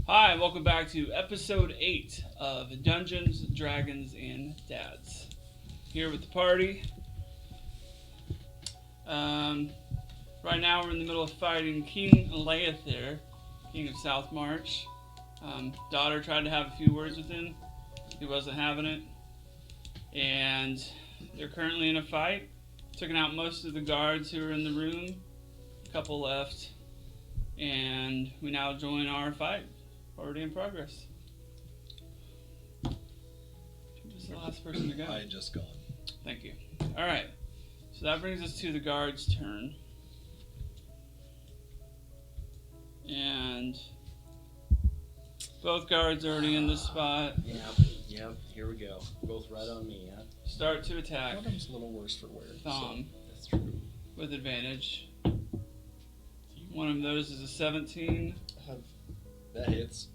Hi, and welcome back to episode 8 of Dungeons, Dragons, and Dads. Here with the party. Right now we're in the middle of fighting King Leather, King of South March. Daughter tried to have a few words with him. He wasn't having it. And they're currently in a fight. Taking out most of the guards who are in the room. A couple left. And we now join our fight. Already in progress. Who's the last person to go? I had just gone. Thank you. Alright. So that brings us to the guard's turn. And both guards are already in this spot. Yep. Here we go. Both right on me, huh? Start to attack. One of them's a little worse for wear. Thumb That's true. with advantage. One of those is a 17 That hits.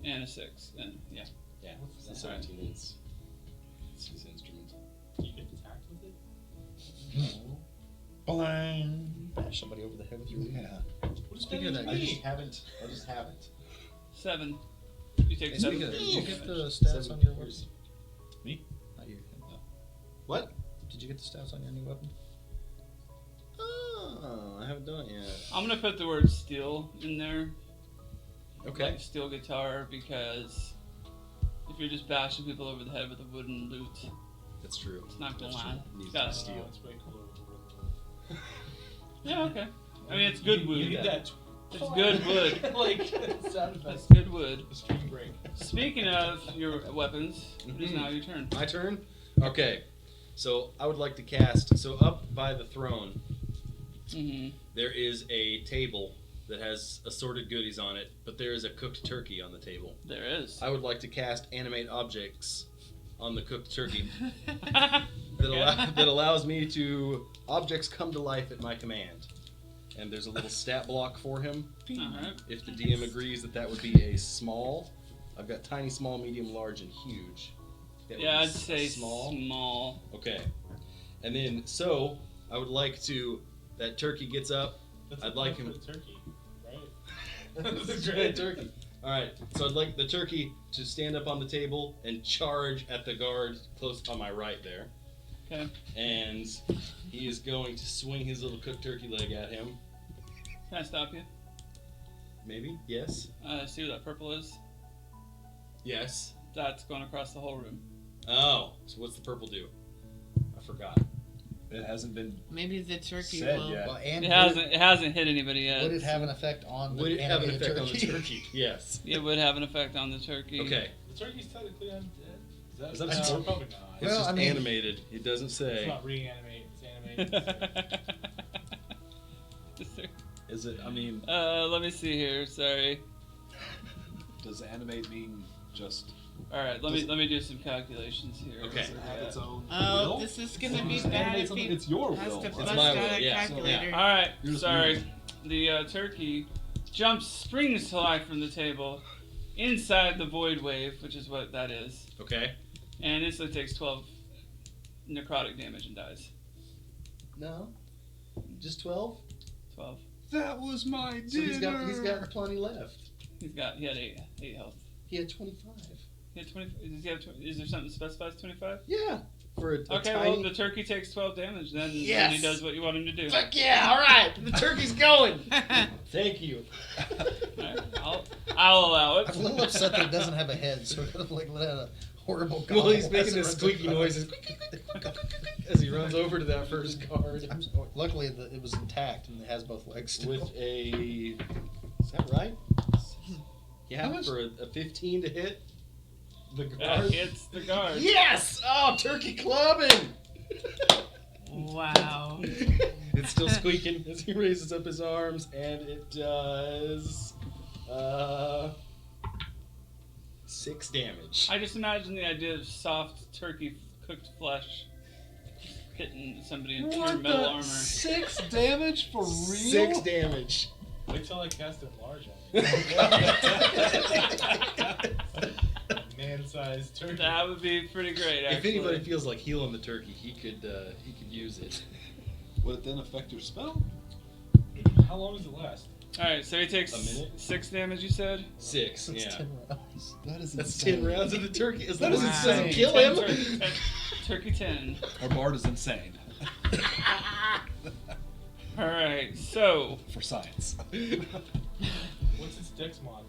and a 6. And yeah. Yeah. What's The that? 17 is his instrument. You get attacked with it? Blang. Bash somebody over the head with your weed. Yeah. What does Speaking of that, that I mean? just haven't. 7. You take And 7 speaking of, did you get the damage. stats on your weapon? Me? Not you. No. What? Did you get the stats on your new weapon? Oh, I haven't done it yet. I'm going to put the word steel in there. Okay. Like steel guitar, because if you're just bashing people over the head with a wooden lute, That's true. it's not going to That's land. true. Needs Got to it. be steel. It's way cooler with Yeah, okay. I mean, it's good wood. You need that. It's good wood. Like, sound It's effects. good wood. The string break. Speaking of your weapons, it is Mhm. now your turn. My turn? Okay. So I would like to cast. So up by the throne, Mm-hmm. there is a table that has assorted goodies on it, but there is a cooked turkey on the table. There is. I would like to cast animate objects on the cooked turkey Okay. that allows me to objects come to life at my command. And there's a little stat block for him. Alright. If the DM agrees that that would be a small, I've got tiny, small, medium, large, and huge. That would Yeah, be I'd say small. Okay. And then, so, I would like to, that turkey gets up. That's I'd a like him- 4-foot turkey, right? It's a giant turkey. Alright, so I'd like the turkey to stand up on the table and charge at the guard close on my right there. Okay. And he is going to swing his little cooked turkey leg at him. Can I stop you? Maybe? Yes? See what that purple is? Yes. That's going across the whole room. Oh, so what's the purple do? I forgot. It hasn't been Maybe the turkey said will. yet. Well, and It hasn't hit anybody yet. would it have an effect on the Would it have an animated effect on the turkey? turkey? Yes. It would have an effect on the turkey. Okay. The turkey's technically undead. Is that no, sport? probably not. It's Well, just I mean- animated. It doesn't It's say. not reanimate. It's animated. Is it? I mean, Let me see here. Sorry. does animate mean just? All right, let me do some calculations here. Okay. Does it have its own Oh, will? this is gonna be Just bad animate if something? he It's your has will. to It's bust my out will, a yeah. calculator. All right, You're just sorry. moving. The turkey springs to life from the table inside the void wave, which is what that is, Okay. and instantly takes 12 necrotic damage and dies. No. Just 12? 12. That was my So he's got plenty left. He had 8 health. He had 25. He had 20. Does he have? Is there something that specifies 25? Yeah. For a Okay, tiny... well the turkey takes 12 damage then, Yes! and he does what you want him to do. Fuck yeah! All right, the turkey's going. Thank you. Alright, I'll allow I'm a it. little upset that it doesn't have a head, so it could have like let out a horrible Well, gobble he's as making it this runs squeaky across. noises as he runs over to that first guard Luckily, it was intact and it has both legs still. with a. Is that right? Yeah, How much- for a 15 to hit the That guard. hits the guard. Yes! Oh, turkey clubbing! Wow. It's still squeaking as he raises up his arms, and it does 6 damage. I just imagine the idea of soft turkey cooked flesh hitting somebody in pure What metal the? armor. 6 damage for real? 6 damage. Wait till I cast it large on man-sized turkey. That would be pretty great, If actually. anybody feels like healing the turkey, he could use it. Would it then affect your spell? How long does it last? Alright, so he takes A minute? 6 damage, you said? 6. That's Yeah. 10 rounds. That is That's insane. 10 rounds of the turkey. As That long is as it doesn't insane. kill 10 him. turkey, 10, turkey 10. Our bard is insane. Alright, so. For science. What's its dex mod?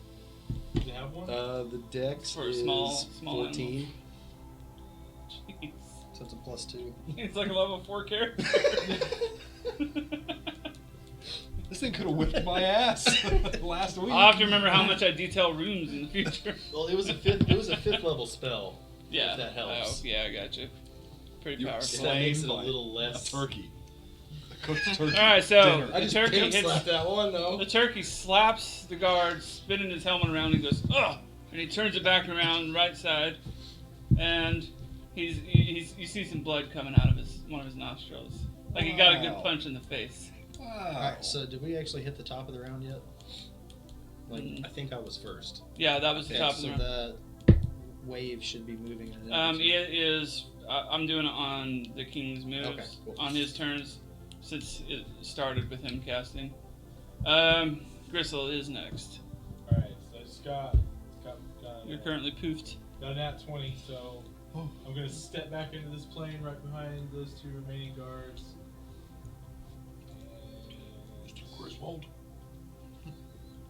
Do you have one? The dex For a is small 14. Jeez. So it's a +2. It's like a level 4 character. This thing could have whipped my ass last week. I'll have to remember how much I detail runes in the future. Well, it was a fifth level spell. Yeah. If that helps. Oh, yeah, I got you. Pretty You were powerful. If that makes it a slain by little less. A turkey. A cooked turkey. Alright, so Dinner. I the just turkey pimp hits. slapped that one though. The turkey slaps the guard, spinning his helmet around, and he goes, ugh! And he turns it back around, right side, and you see some blood coming out of one of his nostrils. Like he got a good Wow. punch in the face. Wow. Alright, so did we actually hit the top of the round yet? Like I think I was first. Yeah, that was the Okay, top of so the round. the wave should be moving. In It is. I'm doing it on the king's moves, Okay, cool. on his turns, since it started with him casting. Gristle is next. Alright, so I just got You're currently poofed. got a nat 20, so I'm gonna step back into this plane right behind those 2 remaining guards. Griswold.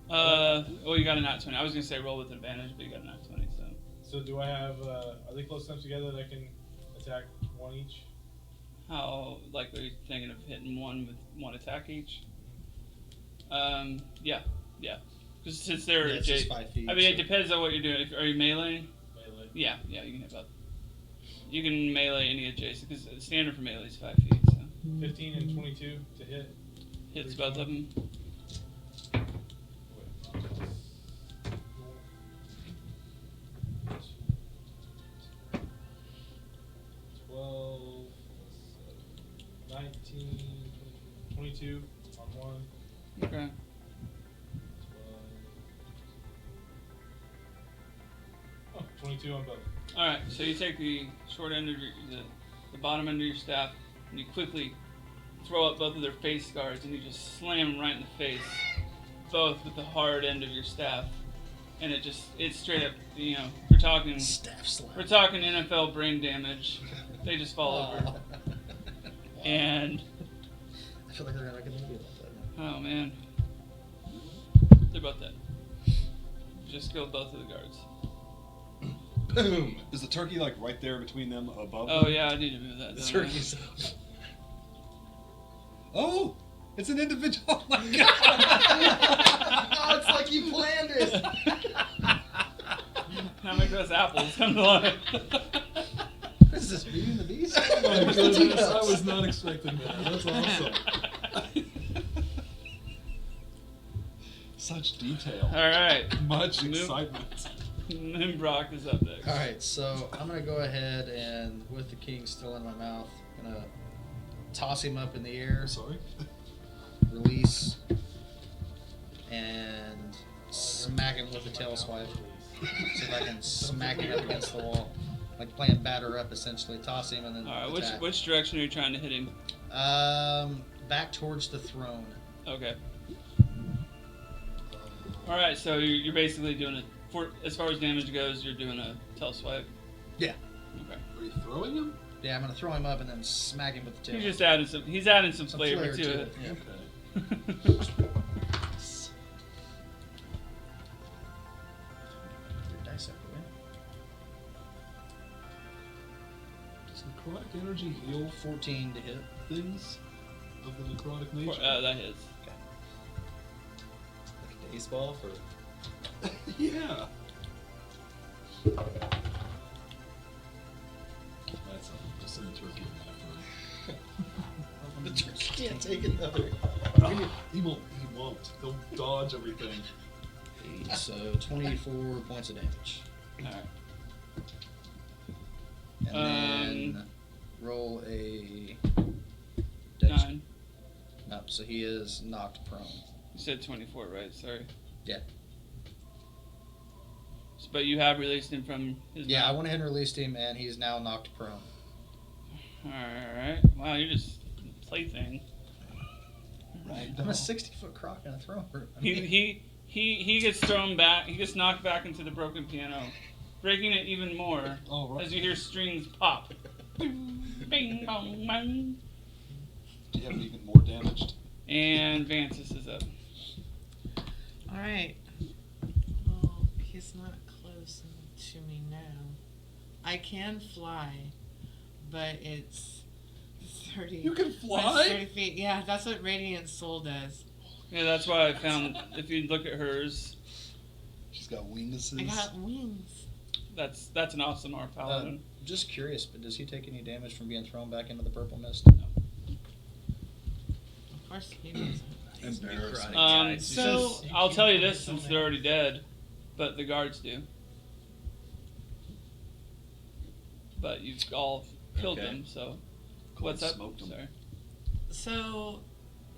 Well, you got a nat 20. I was gonna say roll with advantage, but you got a nat 20, so. So do I have? Are they close enough together that I can attack one each? How likely are you thinking of hitting one with one attack each? Yeah. Because since they're Yeah, it's just 5 feet. I mean, it so- depends on what you're doing. Are you meleeing? Melee. Yeah, you can hit both. You can melee any adjacent, because the standard for melee is 5 feet, so 15 and 22 to hit. hits both of them. Wait. 12, 19, 22 on one. Okay. 12. Oh, 22 on both. All right, so you take the short end of the bottom end of your staff, and you quickly throw up both of their face guards, and you just slam them right in the face, both with the hard end of your staff, and it's straight up. We're talking Staff slap. NFL brain damage. They just fall over, and I feel like they're not going to be about that. oh man, they're both dead. Just killed both of the guards. Boom. Is the turkey like right there between them above? Oh them? yeah, I need to move that. The don't I? turkey's Oh, it's an individual. Oh my god. Oh, it's like you planned it. Now make those apples come to life. What is this, Beauty and the Beast? Oh my Where's the goodness, teacups? I was not expecting that. That's awesome. Such detail. All right, Much Move. excitement. Brock is up next. Alright, so I'm going to go ahead and, with the king still in my mouth, going to toss him up in the air, Sorry. release, and smack him with a tail swipe. See if I can smack him up against the wall. Like playing batter up, essentially. Toss him and then All right, attack. which direction are you trying to hit him? Back towards the throne. Okay. All right, so you're basically doing it as far as damage goes. You're doing a tail swipe. Yeah. Okay. Are you throwing him? Yeah, I'm going to throw him up and then smack him with the tail. He's just adding some. He's adding some Some flavor to it. Yeah. Okay. Your dice have to win. Does necrotic energy heal 14 to hit. things of the necrotic nature? That hits. Like a baseball for. Yeah. That's just a turkey in that The turkey can't take another. He won't. He won't. He'll dodge everything. So 24 points of damage. All right. And then roll a dex. 9. No, so he is knocked prone. You said 24, right? Sorry. Yeah. But you have released him from his. Yeah, I mouth. went ahead and released him, and he's now knocked prone. All right. Wow, you're just plaything. I'm a 60-foot croc in a throne room. I He mean, he gets thrown back. He gets knocked back into the broken piano, breaking it even more Oh, right. as you hear strings pop. Bing bong bang. Do you have it even more damaged? And Vansis is up. Alright. Well, he's not close to me now. I can fly, but it's 30. You can it's fly? 30 feet. Yeah, that's what Radiant Soul does. Yeah, that's why I found if you look at hers, She's got wings. I got wings. that's an awesome art paladin. just curious, but does he take any damage from being thrown back into the purple mist? Of course he does. Embarrassing. So- Since, I'll tell you this, since they're already dead, but the guards do. But you've all killed Okay. them, so Cold what's up? smoked 'em. Sorry. So,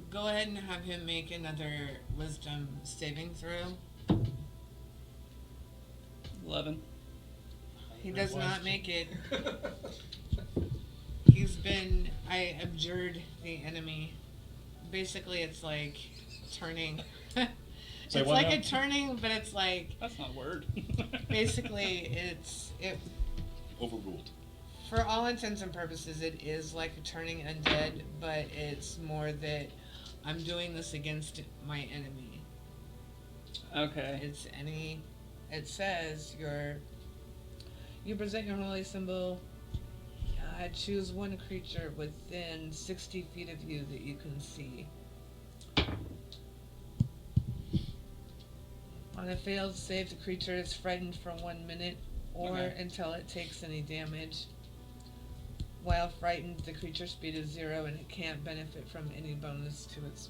go ahead and have him make another wisdom saving throw. 11. He does not make it. I abjured the enemy. Basically, it's like turning. It's what like now? a turning, but it's like, That's not a word. basically, it. Overruled. For all intents and purposes, it is like a turning undead, but it's more that I'm doing this against my enemy. Okay. It says you present your holy symbol. Choose one creature within 60 feet of you that you can see. On a failed save, the creature is frightened for 1 minute or Okay. until it takes any damage. While frightened, the creature's speed is 0 and it can't benefit from any bonus to its.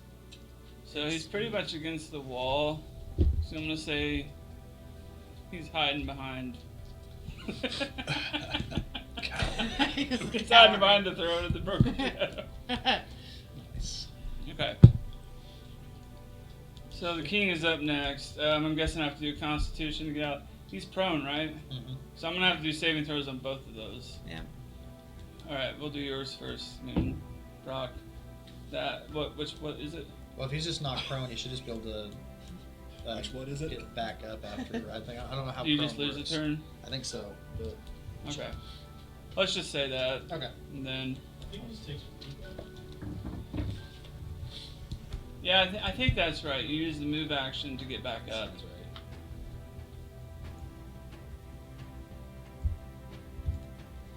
So he's pretty much against the wall. So I'm gonna say he's hiding behind. He's hiding behind the throne of the broken piano. Nice. Okay. So the king is up next. I'm guessing I have to do a constitution to get out. He's prone, right? Mm-hmm. So I'm gonna have to do saving throws on both of those. Yeah. All right, we'll do yours first, Moon, Brock. What is it? Well, if he's just knocked prone, he should just be able to. Which what is it? Get back up after. I don't know how. Do you prone just lose works. a turn? I think so. But Okay. Let's just say that, okay. and then I think it just takes yeah, I think that's right. You use the move action to get back up. Sounds right.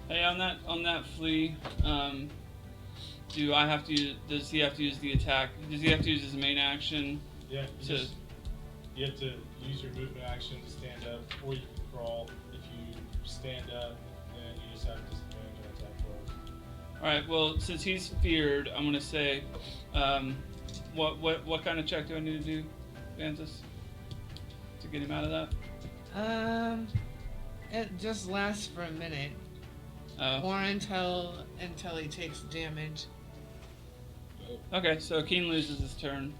Hey, on that flea, do I have to use? Does he have to use the attack? Does he have to use his main action? Yeah, To you have to use your movement action to stand up, or you can crawl. If you stand up, then you just have disadvantage on attack rolls. all right. Well, since he's feared, I'm gonna say, what kind of check do I need to do, Vansis, to get him out of that? It just lasts for a minute, or until he takes damage. Okay, so Keen loses his turn.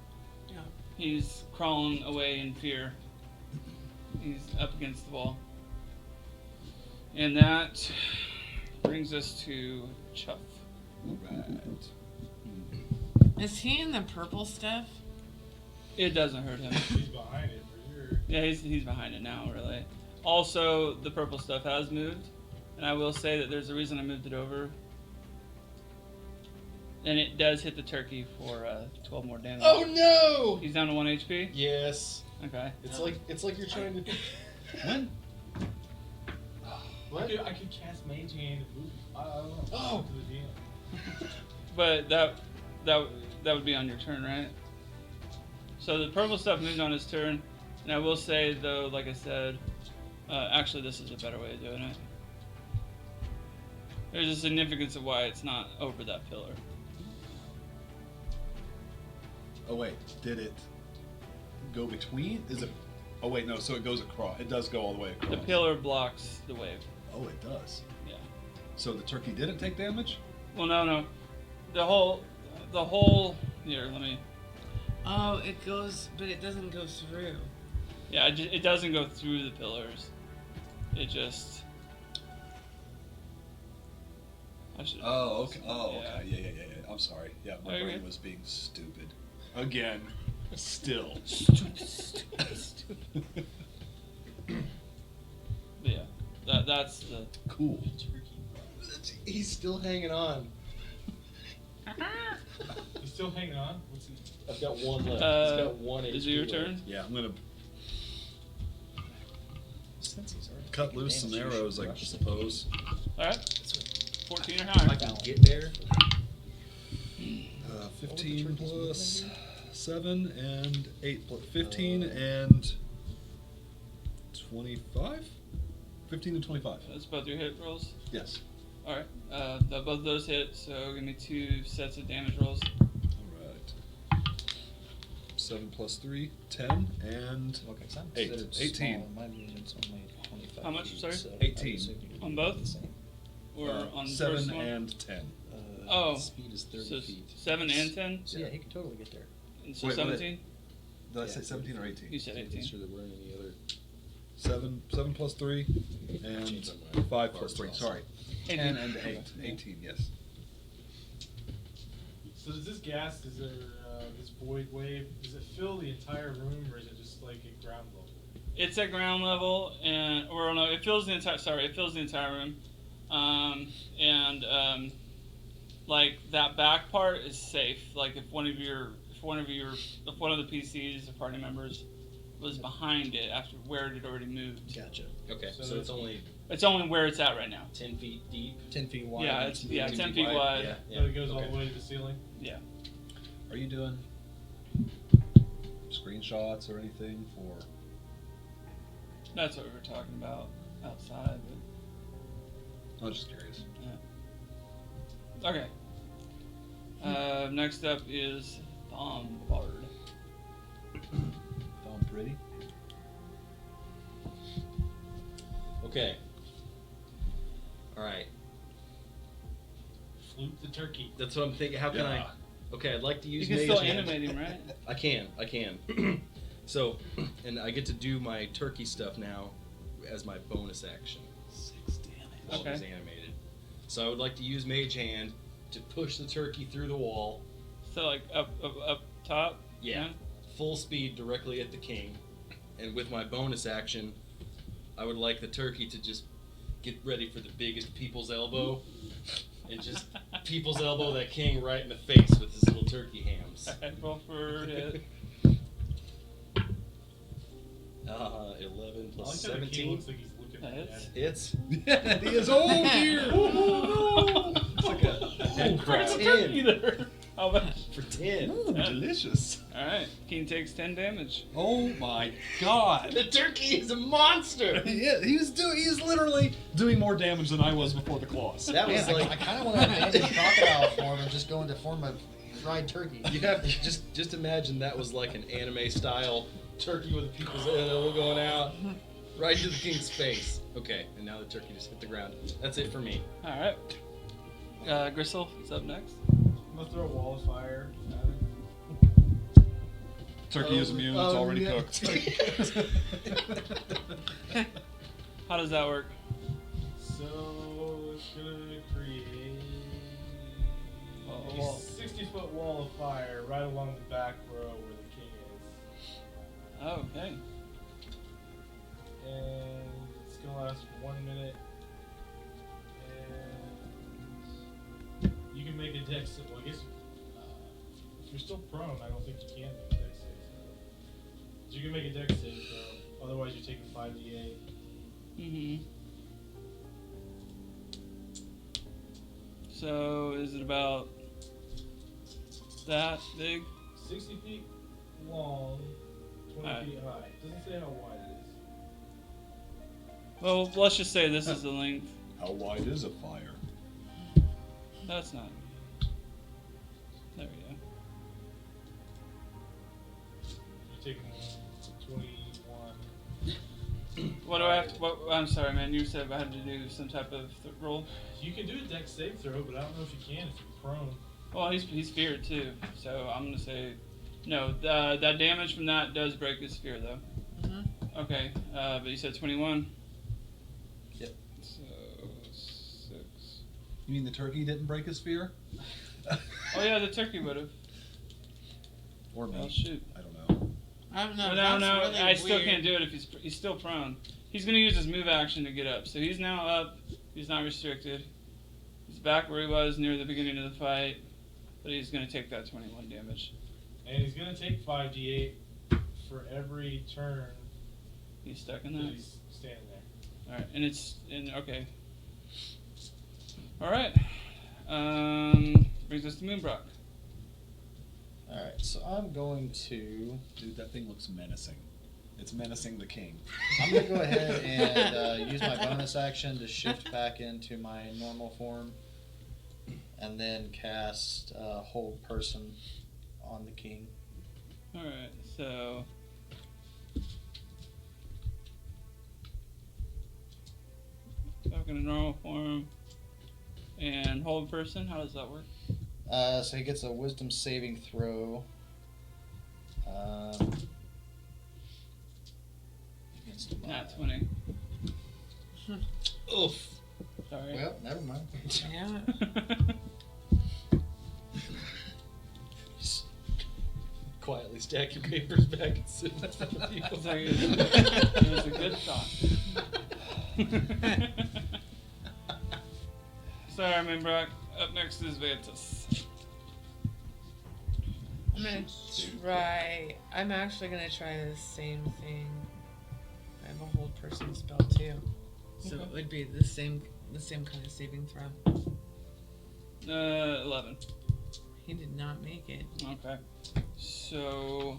Yeah. He's crawling away in fear. He's up against the wall. And that brings us to Chuff. Right. Is he in the purple stuff? It doesn't hurt him. He's behind it for sure. Yeah, he's behind it now, really. Also, the purple stuff has moved. And I will say that there's a reason I moved it over. And it does hit the turkey for 12 more damage. Oh no! He's down to 1 HP? Yes. Okay. It's like you're trying to. When? I could cast Mage Hand and move. I don't know. Oh! To the DM. But that would be on your turn, right? So the purple stuff moved on his turn, and I will say though, like I said, actually this is a better way of doing it. There's a significance of why it's not over that pillar. Oh wait, did it go between? Is it? Oh wait, no. So it goes across. It does go all the way across. The pillar blocks the wave. Oh, it does. Yeah. So the turkey didn't take damage. Well, no. The whole. Here, let me. Oh, it goes, but it doesn't go through. Yeah, it doesn't go through the pillars. It just. I should. Oh, okay. Oh, Yeah. okay. Yeah. I'm sorry. Yeah, my No, you're brain good. was being stupid. Again. Still. But yeah, that's the. Cool. He's still hanging on. He's still hanging on. What's he? I've got one left. He's got one. Is it HP your left. turn? Yeah, I'm gonna Since he's already cut taken loose some damage, you arrows, should I rush the suppose. All right. 14 or If I higher. can get there. 15 plus 7 and 8 plus 15 Uh, and 25? 15 and 25. That's both your hit rolls. Yes. All right. Both of those hit. So give me 2 sets of damage rolls. Alright. 7 plus 3, 10, and Okay, so I'm 8, considered 18. small, and my movement only 25 How much, feet, sorry? so I would 18. assume you On would both? be the same. Or on the 7 first one. and 10. Oh, Speed is 30 so feet. 7 and 10. So yeah, he could totally get there. And so Wait, 17. Did I Yeah, say 17 or 18? You said Making 18. sure there weren't any other. 7 plus 3 and Change on my 5 plus 3. bars Sorry. 18. 10 and 8. Okay. 18, yes. So does this gas, is there this void wave? Does it fill the entire room, or is it just like at ground level? It's at ground level, and or no, it fills the entire. Sorry, it fills the entire room, like that back part is safe. Like if one of the PCs or party members was behind it after where it had already moved. Gotcha. Okay, So so it's only It's only where it's at right now. 10 feet deep. 10 feet wide. Yeah, and it's 10 yeah, feet 10 deep. feet wide. Yeah, yeah. So it goes all okay. the way to the ceiling? Yeah. Are you doing screenshots or anything for? That's what we were talking about outside. I was just curious. But, okay. Next up is Bombard. Found pretty. Okay. Alright. Flute the turkey. That's what I'm thinking. How can Yeah. I? Okay, I'd like to You use can mage still hand. animate him, right? I can. So, and I get to do my turkey stuff now as my bonus action. 6 damage. While Okay. he's animated. So I would like to use mage hand to push the turkey through the wall. So like up top. Yeah. Full speed directly at the king. And with my bonus action, I would like the turkey to just get ready for the biggest people's elbow. And just people's elbow that king right in the face with his little turkey hams. Alright, roll for hit. 11 I like plus that the king 17. looks like he's looking That at hits. it. It's Yeah, he is. Oh dear. it's like a head crab. There's a turkey there. How much? For 10. Ooh, delicious. Alright, king takes 10 damage. Oh my God. The turkey is a monster! He's literally doing more damage than I was before the claws. That was Man, like. I kind of want to abandon the crocodile form and just go into form of fried turkey. You have to just imagine that was like an anime style turkey with people's elbow going out right to the king's face. Okay, and now the turkey just hit the ground. That's it for me. Alright. Gristle is up next. I'm gonna throw a wall of fire at him. Turkey is immune. It's already yeah. cooked. How does that work? So it's gonna create A a wall. 60-foot wall of fire right along the back row where the king is. Oh, okay. And it's gonna last 1 minute. And you can make a dex. Well, I guess if you're still prone, I don't think you can make a dex save throw. So you can make a dex save throw. Otherwise, you're taking 5d8. Mm-hmm. So is it about that big? 60 feet long, 20 Alright. feet high. Doesn't say how wide it is. Well, let's just say this is the length. How wide is a fire? That's not. There we go. You're taking 21. What do I have to, I'm sorry, man. You said I had to do some type of roll. You can do a dex save throw, but I don't know if you can if you're prone. Well, he's feared too, so I'm gonna say no. That damage from that does break his fear, though. Mm-hmm. Okay, but you said 21. Yep. So 6. You mean the turkey didn't break his fear? Oh yeah, the turkey would have. Or me. Oh shoot. I don't know. I don't know. No, that's really I still weird. can't do it if he's still prone. He's gonna use his move action to get up. So he's now up. He's not restricted. He's back where he was near the beginning of the fight, but he's gonna take that 21 damage. And he's gonna take 5d8 for every turn He's stuck in that that. he's standing there. All right, and it's okay. All right. Brings us to Moonbrock. Alright, so I'm going to. Dude, that thing looks menacing. It's menacing the king. I'm going to go ahead and use my bonus action to shift back into my normal form. And then cast Hold Person on the king. All right, so. Back in a normal form. And hold person, how does that work? So he gets a wisdom saving throw. Against my... Nat 20. Oof. Sorry. Well, never mind. Yeah. Quietly stack your papers back and sit in front of you. It's like it was a good thought. Sorry, Moonbrock. Up next is Vantus. I'm actually gonna try the same thing. I have a hold person spell too. So it would be the same kind of saving throw. 11. He did not make it. Okay. So,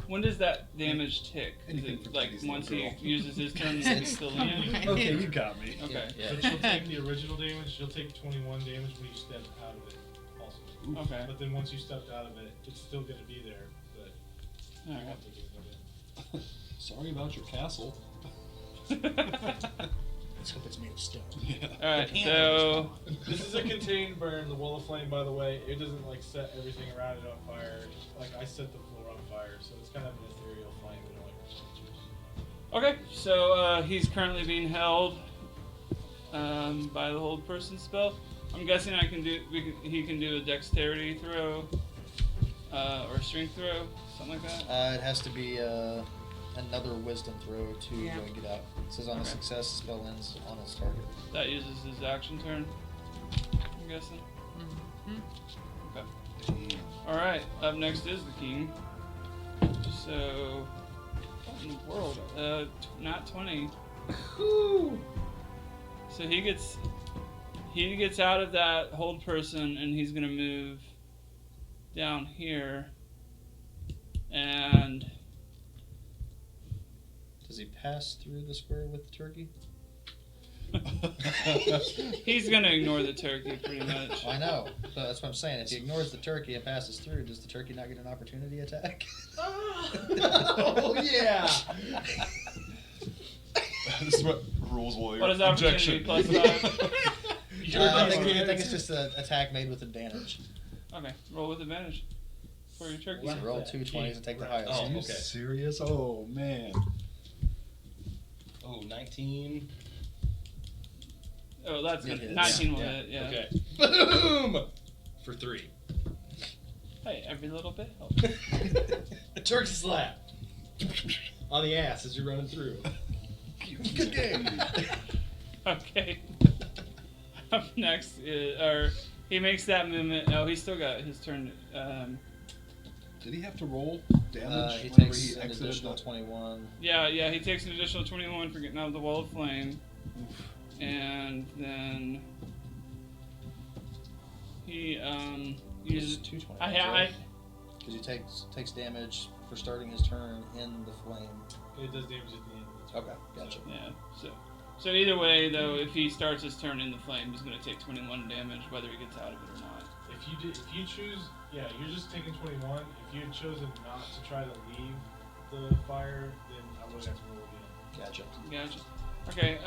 when does that damage tick? Is Anything it for like Katie's once little he girl. uses his turn to still in? Okay, you got me. Okay. Yeah. So she'll take the original damage. She'll take 21 damage when you step out of it, also. Okay. But then once you stepped out of it, it's still going to be there. But you Alright. won't take anything of it. Sorry about your castle. Let's hope it's made of stone. Alright, so. This is a contained burn. The wall of flame, by the way, it doesn't like set everything around it on fire. Like I set the floor on fire, so it's kind of an ethereal flame. We don't like Okay, so he's currently being held by the hold person spell. I'm guessing he can do a dexterity throw or strength throw, something like that. It has to be another wisdom throw to Yeah. get out. It says on a Okay. success, the spell ends on its target. That uses his action turn. I'm guessing. Mm-hmm. Okay. All right. Up next is the king. So, what in the world? Not 20. So he gets out of that hold person, and he's gonna move down here. And Does he pass through the square with the turkey? he's gonna ignore the turkey pretty much. I know. So that's what I'm saying. If he ignores the turkey and passes through, does the turkey not get an opportunity attack? Oh yeah. This is what rules lawyer. What is opportunity plus 5? I think it's just an attack made with advantage. Okay, roll with advantage for your turkey. So roll 2 20s and take the Right. highest. Are you Okay. serious? Oh man. Oh, 19. Oh, that's It good. hits. 19 will Yeah. hit. Yeah. Okay. Boom! For 3. Hey, every little bit helps. A turkey slap on the ass as you're running through. Good game. Okay. Up next is, or he makes that movement. Oh, he's still got his turn. Did he have to roll damage He whenever takes he an exited additional the... 21. Yeah, he takes an additional 21 for getting out of the wall of flame, and then he uses. It's 2 20s, I right? Because he takes damage for starting his turn in the flame. It does damage at the end. Okay, gotcha. Yeah. So either way, though, if he starts his turn in the flame, he's going to take 21 damage, whether he gets out of it or not. If you choose, yeah, you're just taking 21. If you had chosen not to try to leave the fire, then I would have to roll again. Gotcha. Gotcha. Okay.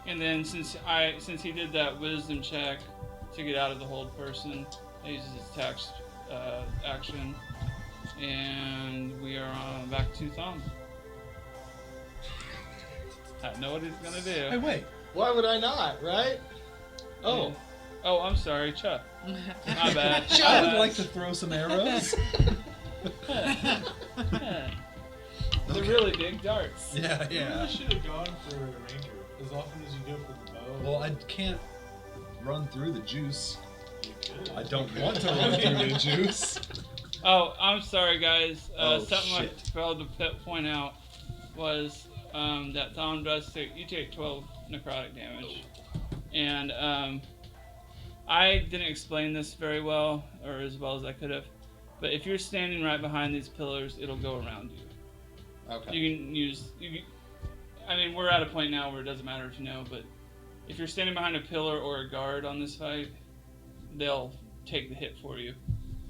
And then since he did that wisdom check to get out of the hold person, he uses his attack action, and we are back to Thumb. I know what he's gonna do. Hey, wait. Why would I not, right? Oh, Oh, I'm sorry, Chuck. My bad. I would like to throw some arrows. Yeah. The Okay. really big darts. Yeah, You yeah. really should have gone for a ranger. As often as you go for the bow. Well, I can't run through the juice. you could. I don't want to run through the juice. Oh, I'm sorry, guys. Oh, Something I shit. failed to point out was that Thom does take. You take 12 necrotic damage, and I didn't explain this very well, or as well as I could have. But if you're standing right behind these pillars, it'll go around you. Okay. You can use. I mean, we're at a point now where it doesn't matter if you know, but if you're standing behind a pillar or a guard on this fight, they'll take the hit for you.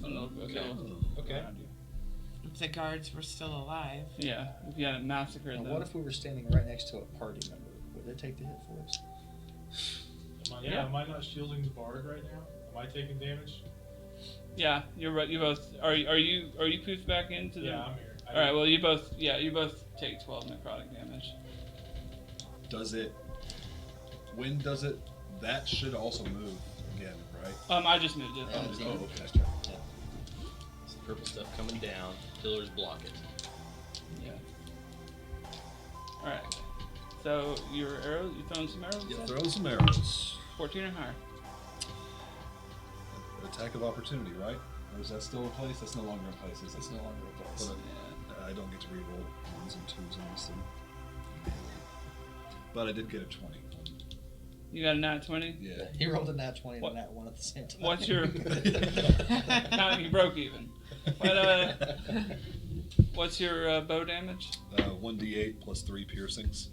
And they'll Okay. kill Okay. around you. If the guards were still alive. Yeah, if you hadn't massacred Now, them. what if we were standing right next to a party member? Would they take the hit for us? Yeah. Am I not shielding the bard right now? Am I taking damage? Yeah, you're right. You both are you poofed back into the? Yeah, I'm here. All right. Well, you both take 12 necrotic damage. Does it? When does it? That should also move again, right? I just moved it. Yeah, on it's the Oh, team. okay. Some purple stuff coming down. Pillars block it. Yeah. All right. So your arrows, you throwing some arrows? you Yeah, said? throw some arrows. 14 or higher. Attack of opportunity, right? Or is that still in place? That's no longer in place, is it? It's no longer a place. But I don't get to reroll ones and twos on this thing. But I did get a 20. You got a nat 20. Yeah. He rolled a nat 20 and What- a nat 1 at the same time. What's your? You broke even. But what's your bow damage? 1d8 plus 3 piercings.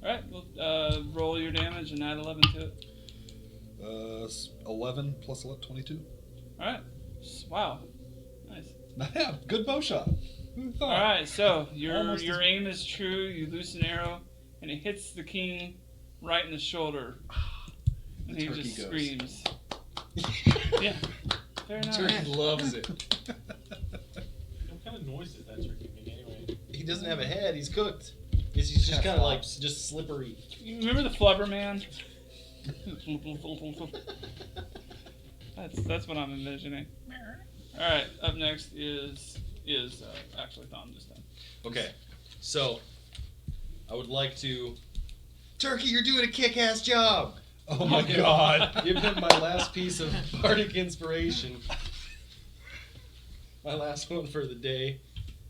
All right. Well, roll your damage and add 11 to it. 11 plus 11, 22. All right. Wow. Nice. Yeah, good bow shot. Who thought? All right. So your Almost your as- aim is true. You loose an arrow, and it hits the king right in the shoulder, and The he turkey just goes. screams. Yeah. Very nice. Turkey loves it. What kind of noise does that turkey make anyway? He doesn't have a head. He's cooked. He's just kind of like just slippery. You remember the Flubber Man? That's what I'm envisioning. All right. Up next is actually Thom this time. Okay, so I would like to. Turkey, you're doing a kick-ass job. Oh my god. Give him my last piece of bardic inspiration. My last one for the day,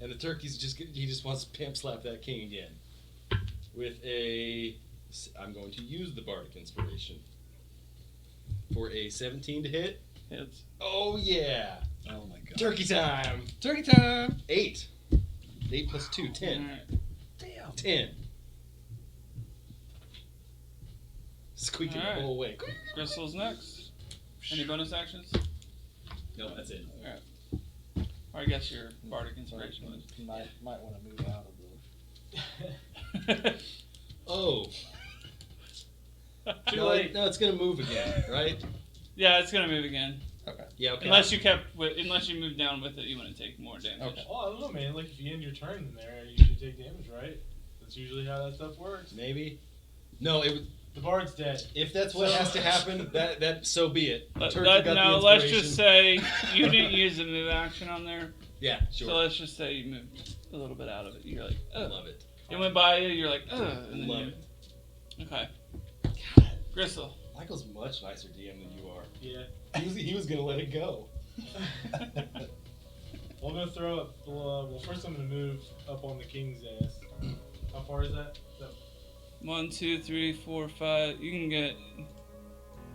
and the turkey's he just wants to pimp slap that king again. With I'm going to use the bardic inspiration for a 17 to hit. Hits. Oh yeah, Oh my god. turkey time. Turkey time! 8. 8 plus 2, 10. All right. Damn. 10. Squeaking Alright. the whole way. Crystal's next. Any bonus actions? No, that's it. Alright. Or I guess your bardic inspiration was. You might want to move out of the. Oh. Too No, late. no, it's gonna move again, right? Yeah, it's gonna move again. Okay. Yeah, okay. Unless you moved down with it, you wouldn't take more damage. Okay. Oh, I don't know, man. Like, if you end your turn in there, you should take damage, right? That's usually how that stuff works. Maybe. No, it would. The bard's dead. If that's what has to happen, that so be it. Turkey got the Let's just say inspiration. you didn't use a move action on there. Yeah, sure. So let's just say you moved a little bit out of it. You're like, I oh. love it. It went by you. You're like, oh. And then Love you, it. Okay. Gristle. Michael's much nicer DM than you are. Yeah. He was gonna let it go. Well, I'm gonna throw up. Well, first I'm gonna move up on the king's ass. How far is that? 1, 2, 3, 4, 5. You can get,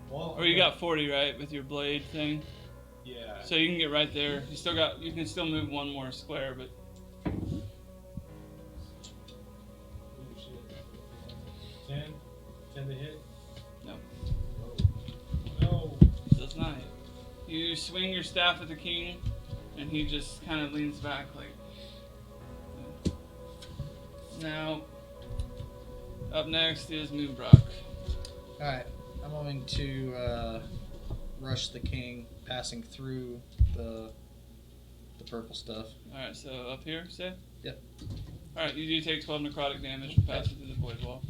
Well, or you got 40 right with your blade thing. Yeah. So you can get right there. You can still move one more square, but Ooh, shit. 10? 10 to hit? No. No. does not hit. You swing your staff at the king, and he just kind of leans back like. Now, up next is Moonbrock. Alright, I'm going to rush the king, passing through the purple stuff. Alright, so up here, say? Yep. Alright, you do take 12 necrotic damage from passing through the void wall.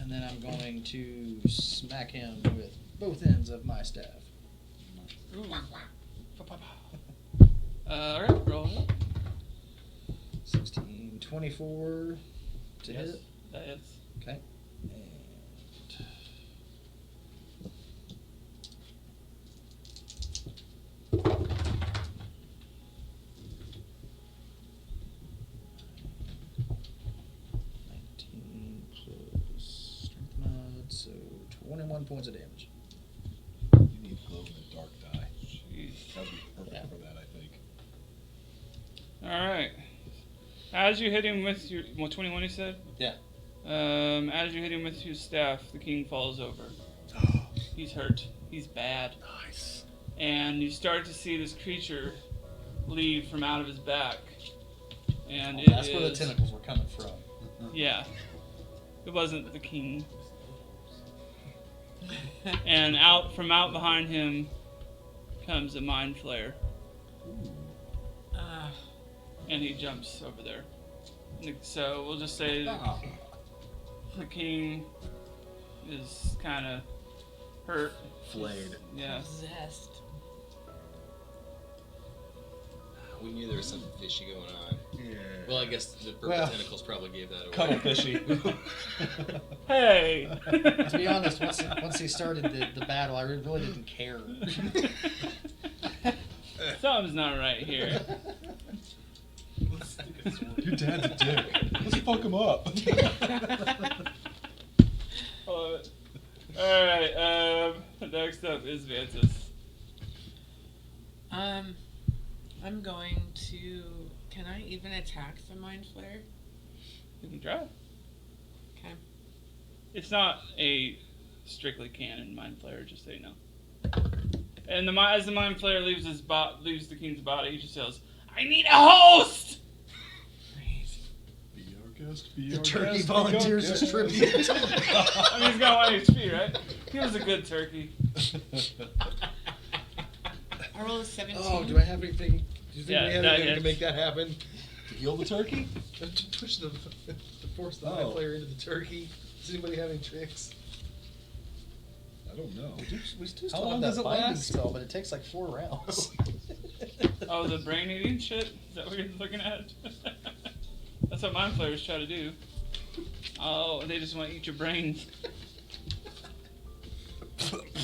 And And then I'm going to smack him with both ends of my staff. Ooh. Alright, roll it. 16, 24 to Yes, hit. that is. Okay. And 19 plus strength mod, so 21 points of damage. You need glow in the dark die. Jeez. That'd be perfect Yeah. for that, I think. Alright. As you hit him with your 21 you said? Yeah. As you hit him with your staff, the king falls over. He's hurt. He's bad. Nice. And you start to see this creature leave from out of his back. And Oh, it that's where the is- tentacles were coming from. Yeah. It wasn't the king. And out behind him comes a mind flayer. And he jumps over there. So we'll just say Ah. the king is kind of hurt. Flayed. Yeah. Possessed. We knew there was something fishy going on. Yeah. Well, I guess the purple Well, tentacles probably gave that away. Cuddle fishy. Hey! To be honest, once he started the battle, I really didn't care. Something's not right here. Your dad's a dick. Let's fuck him up. I love it. Alright, next up is Vantis. I'm going to. Can I even attack the mind flayer? You can try. Okay. It's not a strictly canon mind flayer, just so you know. And as the mind flayer leaves the king's body, he just yells, "I need a host!" Be our guest. Be The our turkey guest, be volunteers our as guest. tribute. I mean, he's got 1 HP, right? He was a good turkey. I rolled a 17. Oh, do I have anything? Do you think Yeah, we have that anything to hits. make that happen? To heal the turkey? To push to force the Oh. mind player into the turkey. Does anybody have any tricks? I don't know. We still How have long that does it binding last? spell, but it takes like 4 rounds. Oh, the brain eating shit? Is that what you're looking at? That's what mind flayers try to do. Oh, they just want to eat your brains.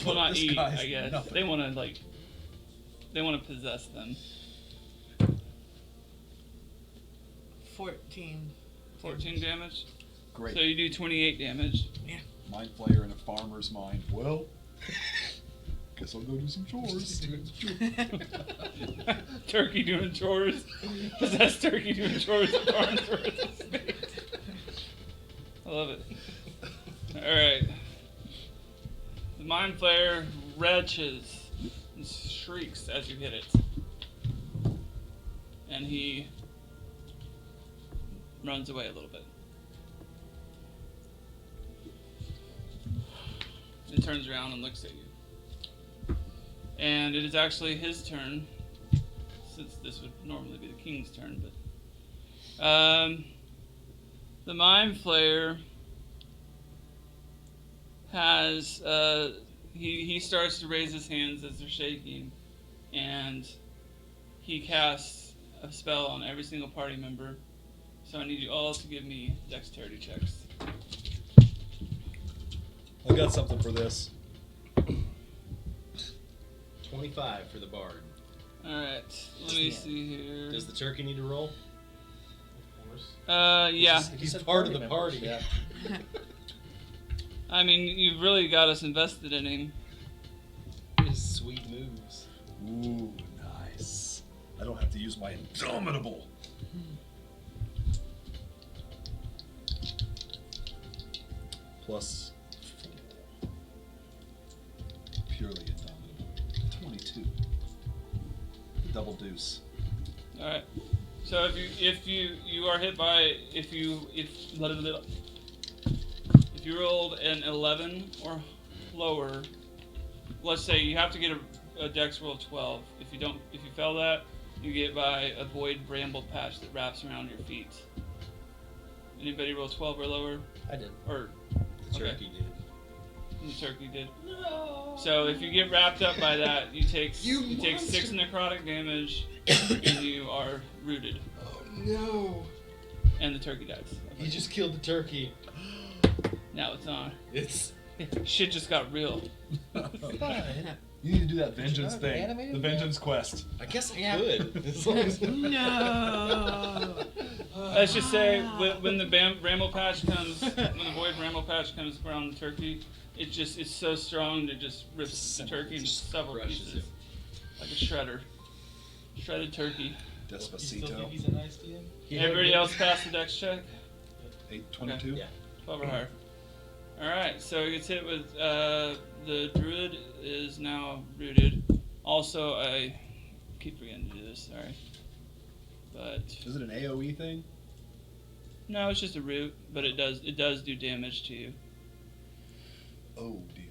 Well, not This eat, guy's I guess. nothing. They want to, they want to possess them. 14. 14 damage. Great. So you do 28 damage. Mind flayer in a farmer's mind. Well, guess I'll go do some chores. Turkey doing chores. Possessed turkey doing chores at Farnsworth Estate. I love it. Alright. The mind flayer retches and shrieks as you hit it. And he runs away a little bit. He turns around and looks at you. And it is actually his turn, since this would normally be the king's turn, but the mind flayer has he starts to raise his hands as they're shaking, and he casts a spell on every single party member. So I need you all to give me dexterity checks. I got something for this. 25 for the bard. Alright, let me see here. Does the turkey need to roll? Of course. Yeah. He's said part of the members, party. Yeah. I mean, you've really got us invested in him. His sweet moves. Ooh, nice. I don't have to use my indomitable. Plus 4. Purely indomitable. 22. Double deuce. All right. So if you are hit by if you rolled an 11 or lower, let's say you have to get a dex roll of 12. If you fail that, you get by a void bramble patch that wraps around your feet. Anybody roll 12 or lower? I did. Or The Okay. turkey did. And the turkey did. No. So if you get wrapped up by that, you take You take 6 monster. necrotic damage, and you are rooted, Oh no. and the turkey dies. You just killed the turkey. Now it's on. It's. Shit just got real. You need to do that vengeance not thing. animated The yet? vengeance quest. I guess I Yeah. could. As long as No. Let's just say when the bramble patch comes, when the void bramble patch comes around the turkey, it's so strong that it just rips the turkey into several crushes pieces, him. like a shredder, shredded turkey. You still think Despacito. he's a nice DM? Everybody else pass the dex check, 822. Yeah. 12 or higher. All right, so he gets hit with the druid is now rooted. Also, I keep forgetting to do this. Sorry, but Is it an AOE thing? no, it's just a root, but it does do damage to you. Oh dear.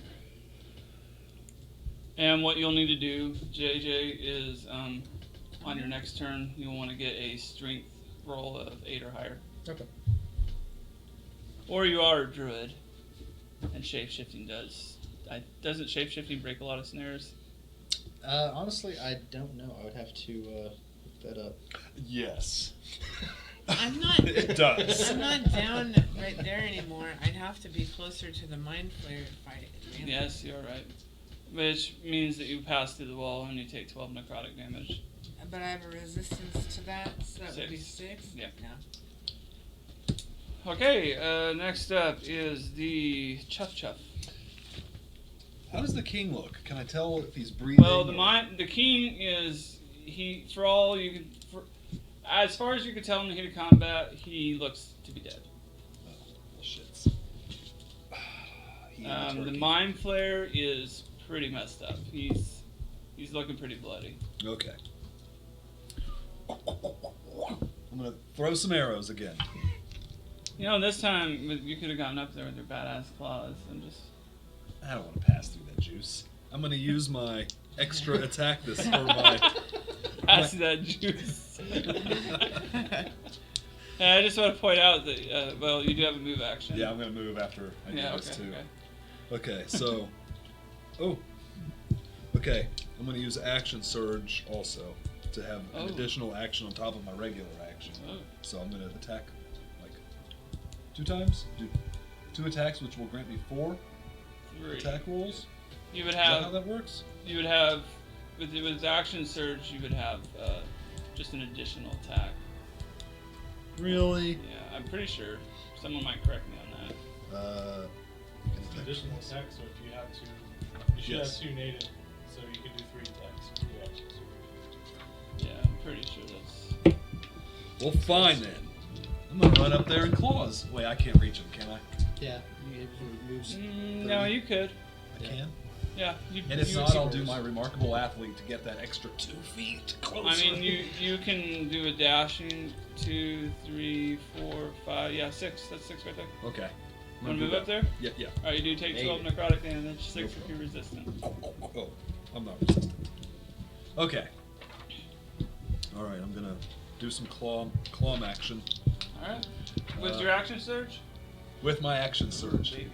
And what you'll need to do, JJ, is on your next turn, you'll want to get a strength roll of 8 or higher. Okay. Or you are a druid, and shapeshifting doesn't shapeshifting break a lot of snares? Honestly, I don't know. I would have to look that up. Yes. I'm not. It does. I'm not down right there anymore. I'd have to be closer to the mind flayer if I advance. Yes, you're right. Which means that you pass through the wall and you take 12 necrotic damage. But I have a resistance to that, so that would be 6. 6. Yeah. Yeah. Okay, next up is the Chuff Chuff. How does the king look? Can I tell if he's breathing? Well, or- the king is for all you can, as far as you can tell in the heat of combat, he looks to be dead. Shits. He and The turkey. mind flare is pretty messed up. He's looking pretty bloody. Okay. I'm gonna throw some arrows again. You know, this time you could have gotten up there with your badass claws and just. I don't want to pass through that juice. I'm gonna use my extra attack this for my. Pass that juice. And I just want to point out that, well, you do have a move action. Yeah, I'm gonna move after I do Yeah, this okay, too. okay. Okay, so. Oh. Okay, I'm gonna use action surge also to have an Oh. additional action on top of my regular action. Oh. So I'm gonna attack like 2 times. Do 2 attacks, which will grant me 4 3. attack rolls. You would Is that how have, that works? with action surge, you would have just an additional attack. Really? Yeah, I'm pretty sure. Someone might correct me on that. It's an additional attack, so if you have to, you should Yes. have 2 native, so you can do 3 attacks with your actions. Yeah, I'm pretty sure that's. Well, fine then. I'm gonna run up there and claws. Wait, I can't reach him, can I? Yeah, you moves. No, you could. I can. Yeah. You, And if you, not, I'll do my remarkable athlete to get that extra 2 feet closer. I mean, you can do a dashing 2, 3, 4, 5. Yeah, 6. That's 6 right there. Okay. I'm Want gonna to move up there? Yeah, yeah. All right, you do take 12 Maybe. necrotic damage. 6 No if you're resistant. Oh, I'm not resistant. Okay. All right, I'm gonna do some claw action All right. With Uh, your action surge. with my action surge. Baby.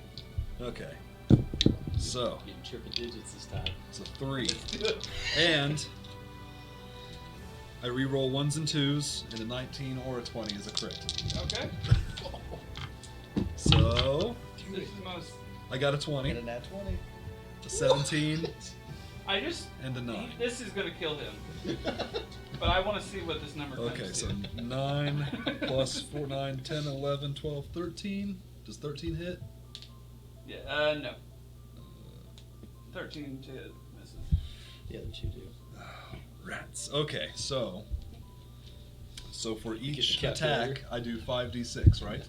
Okay. So Getting triple digits this time. it's a 3, and I re-roll 1s and 2s, and a 19 or a 20 is a crit. Okay. So This is the most. I got a Get 20, a nat 20. a 17, I just. and a 9. This is gonna kill him. But I want to see what this number comes Okay, to. so 9 plus 4, 9, 10, 11, 12, 13. Does 13 hit? Yeah. No. 13 to hit misses. The other 2 do. Oh, rats. Okay, so for each the attack, calculator. I do 5d6, right?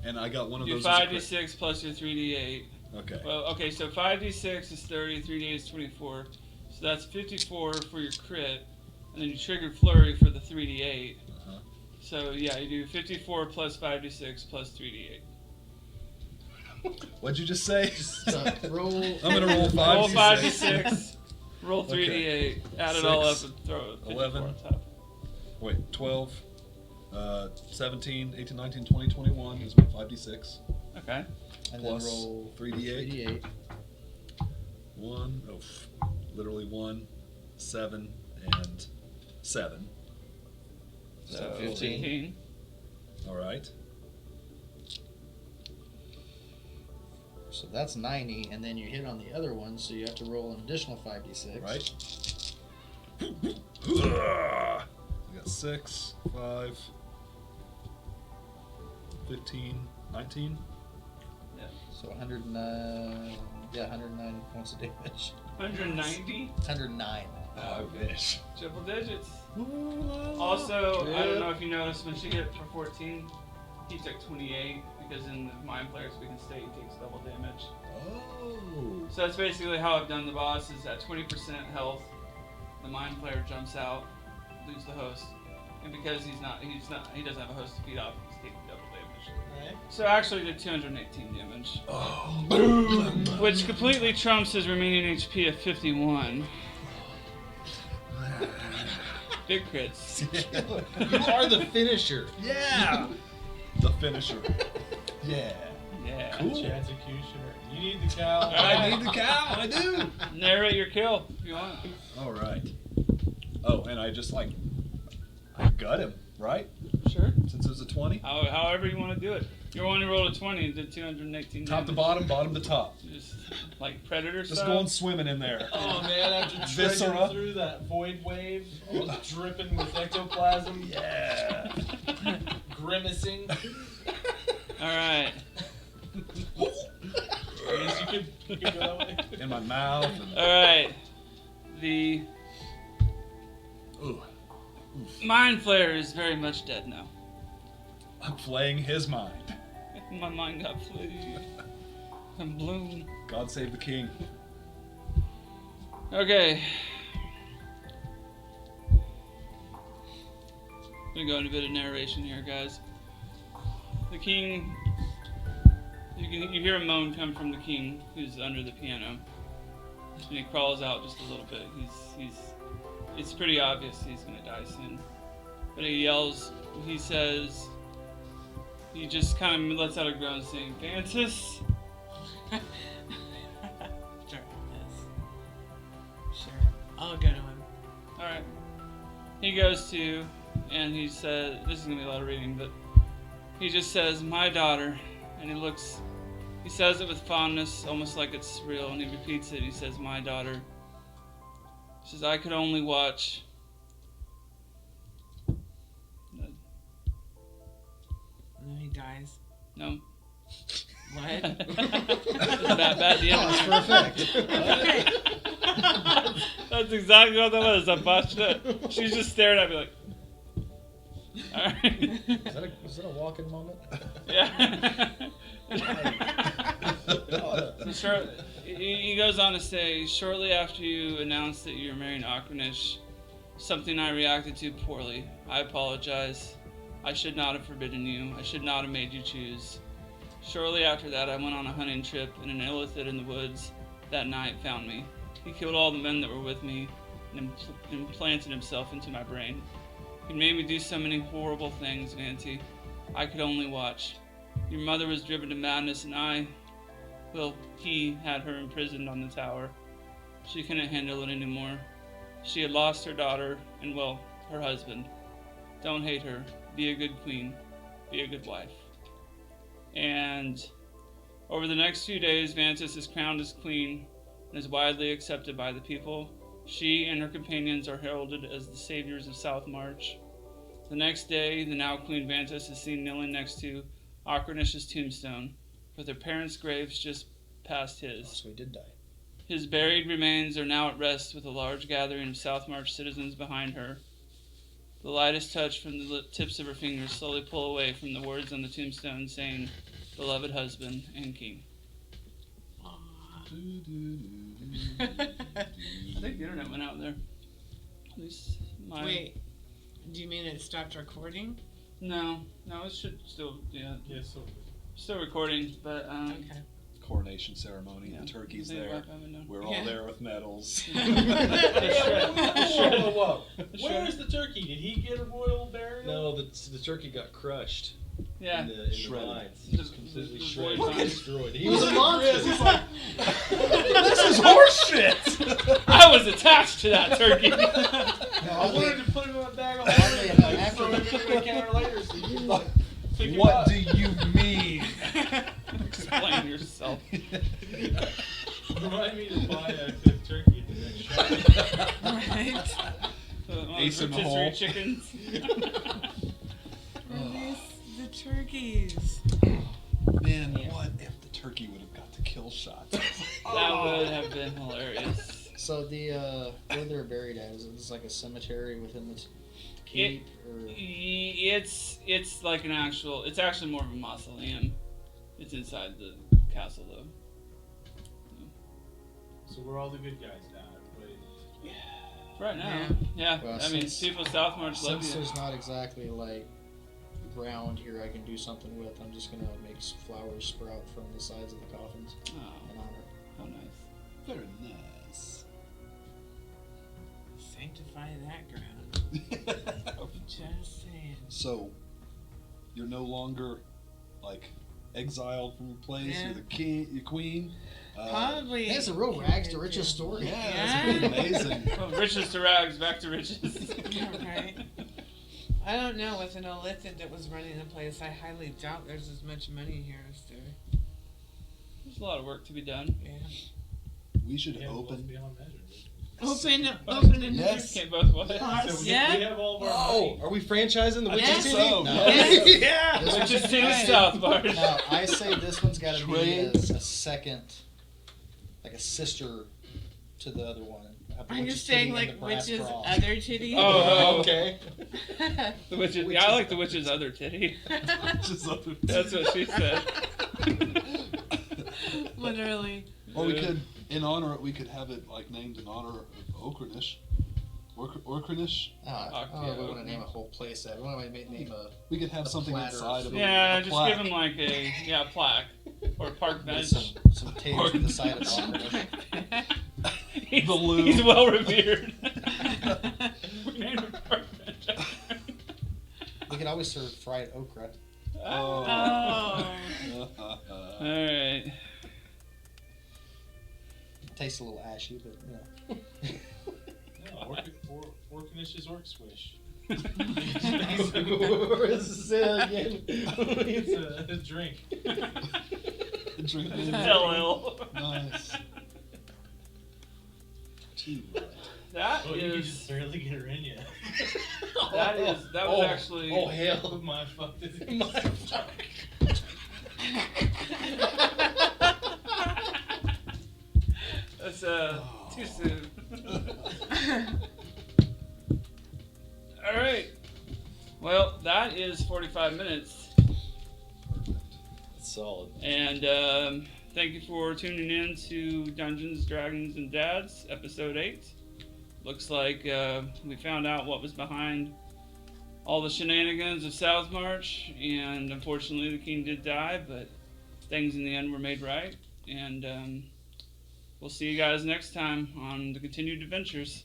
And I got one of Do those. as a crit. 5d6 plus your 3d8. Okay. Well, okay, so 5d6 is 30, 3d8 is 24. So that's 54 for your crit. And then you trigger flurry for the 3d8. Uh-huh. So yeah, you do 54 plus 5d6 plus 3d8. What'd you just say? Roll. I'm gonna roll 5d6. Roll 5d6, roll 3d8, Okay. add it all up 6, and throw it 54 11. on top. Wait, 12, 17, 18, 19, 20, 21 is my 5d6. Okay. And plus then roll 3d8. 3d8. Literally 1, 7, and 7. So 15. 15. All right. So that's 90, and then you hit on the other one, so you have to roll an additional 5d6. Right. I got 6, 5, 15, 19. So 109. Yeah, 109 points of damage. 190? 109. I wish. Triple digits. Also, I don't know if you noticed, when she hit for 14, he took 28, because in the Mind Flayer's weakened state, he takes double damage. Oh. So that's basically how I've done the boss, is at 20% health, the Mind Flayer jumps out, loses the host, and because he doesn't have a host to feed off, he's taking double damage. Alright. So actually did 218 damage, Oh. which completely trumps his remaining HP of 51. Big crits. You are the finisher. Yeah. The finisher. Yeah. Yeah. Cool. Executioner. You need the cow. I need the cow. I do. Narrate your kill if you want. All right. Oh, and I just I gut him, right? Sure. Since it was a 20. However you want to do it. You only rolled a 20 and did 218 Top to damage. bottom, bottom to top. Just like Predator Just style. going swimming in there. Oh man, after Viscera. trekking through that void wave, all dripping with ectoplasm, Yeah. grimacing. Alright. I guess you could go that way. In my mouth. And, Alright. The ooh. Mind Flayer is very much dead now. I'm playing his mind. My mind got flayed. I'm blown. God save the king. Okay. I'm gonna go into a bit of narration here, guys. The king. You hear a moan come from the king, who's under the piano, and he crawls out just a little bit. It's pretty obvious he's gonna die soon. But he yells. He says. He just kind of lets out a groan, saying, "Vantis." Sure. I'll go to him. Alright. He goes to, and he says, this is going to be a lot of reading, but he just says, "My daughter," and he says it with fondness, almost like it's real, and he repeats it. He says, "My daughter." He says, "I could only watch." And then he dies. No. What? bad deal. Pause for effect. That's exactly what that was. I botched it. She's just staring at me like, alright. Is that a walking moment? Yeah. So he goes on to say, "Shortly after you announced that you were marrying Akranish, something I reacted to poorly. I apologize. I should not have forbidden you. I should not have made you choose. Shortly after that, I went on a hunting trip, and an illithid in the woods that night found me. He killed all the men that were with me and implanted himself into my brain. He made me do so many horrible things, Vanti. I could only watch. Your mother was driven to madness, and he had her imprisoned on the tower. She couldn't handle it anymore. She had lost her daughter and, her husband. Don't hate her. Be a good queen. Be a good wife." And over the next few days, Vantis is crowned as queen and is widely accepted by the people. She and her companions are heralded as the saviors of South March. The next day, the now Queen Vantis is seen kneeling next to Akranish's tombstone, with her parents' graves just past his. So he did die. His buried remains are now at rest with a large gathering of South March citizens behind her. The lightest touch from the tips of her fingers slowly pull away from the words on the tombstone saying, "Beloved husband and king." I think the internet went out there. At least mine. Wait, do you mean it stopped recording? No, it should still, Yeah, so still recording, but, Okay. Coronation ceremony. yeah. The turkey's They there. wrap them in We're all Yeah. there with medals. whoa. Where is the turkey? Did he get a royal burial? No, the turkey got crushed. Yeah. in the Shredded. vines. The- Just completely the shredded void and vines. destroyed. He was a monster. He's like, this is horseshit. I was attached to that turkey. I wanted to put him in a bag of Oddly holding, like, enough, throw him into the counter later so you can, like, pick him What up. do you mean? Explain yourself. Remind me to buy a cooked turkey at the next shop. Right? Ace in the rotisserie hole. chickens. Release the turkeys. Man, what if the turkey would have got the kill shot? That would have been hilarious. So the where they're buried at, is it like a cemetery within the keep? Or? It's like an actual. It's actually more of a mausoleum. It's inside the castle though. So we're all the good guys now. Everybody. Right now, yeah. Well, I mean, since- people of South March love Since you. there's not exactly like ground here I can do something with, I'm just gonna make flowers sprout from the sides of the coffins Oh, in honor. how nice. Very nice. Sanctify that ground. Just saying. So, you're no longer like exiled from your place. Yeah. You're the king, your queen. Probably. Hey, it's a real rags to riches story. Yeah, Yeah. that's pretty amazing. From riches to rags, back to riches. Right. I don't know. With an illithid that was running the place, I highly doubt there's as much money here as there. There's a lot of work to be done. Yeah. We should We have both open. beyond measure. Open and Yes. Can't both what? So we Yeah. have all of our Oh, money. are we franchising the I Witches think City? so. No. Yes. Yeah. This Which is one's- to South March. Now I say this one's got to be Trade. as a second, like a sister to the other one. Have the Are you witch's saying titty and like the brass witches cross. other titty? Oh, okay. The witches. Yeah, I like the witch's other titty. Just other- That's what she said. Literally. Or we could, in honor, we could have it like named in honor of Okrinish. Okrinish. We want to name a whole place that. We want to name a. We could have A something platter. inside of it. Yeah, a just plaque. give him like a plaque or park bench. Some taters to the side of Okrinish. He's, The loo. he's well revered. We named him park bench. We could always serve fried okra. Oh. Oh. All right. Tastes a little ashy, but you know. Orknish's Orc Swish. Where is it again? It's a drink. Drink it. LL. Nice. Too right. That Oh, you can is. just barely get her in yet. That was actually. Oh hell! My fuck. My fuck. That's too soon. All right. Well, that is 45 minutes, Solid. and thank you for tuning in to Dungeons, Dragons, and Dads, episode 8. Looks like we found out what was behind all the shenanigans of South March, and unfortunately the king did die, but things in the end were made right, and we'll see you guys next time on the continued adventures.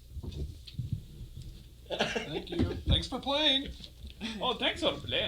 Thank you. Thanks for playing. Oh, thanks for playing.